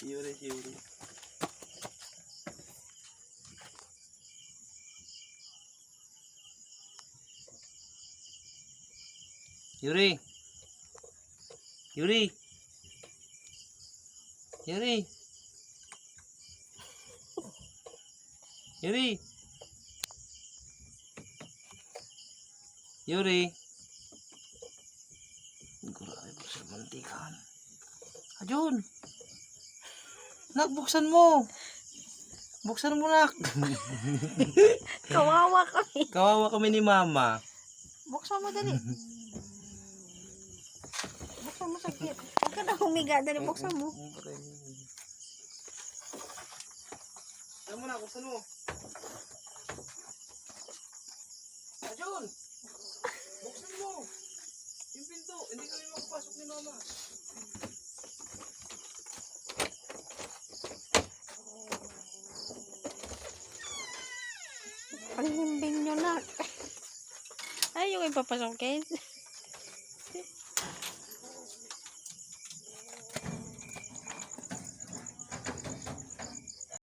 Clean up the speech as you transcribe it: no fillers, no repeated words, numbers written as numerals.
Yuri, Yuri. Yuri. Yuri. Yuri. Yuri. Yuri. Grabe po sa mantikan. Ajun. Nak, buksan mo. Buksan mo, nak. Kawawa kami. Kawawa kami ni mama. Buksan mo dali. Buksan mo sakit. Huwag ka na humiga. Dali, buksan mo. Alam mo na, buksan mo. Ajun. Buksan mo. Yung pinto. Hindi kami makapasok ni mama. Paghimbing nyo na. Ay, yung ipapasukin.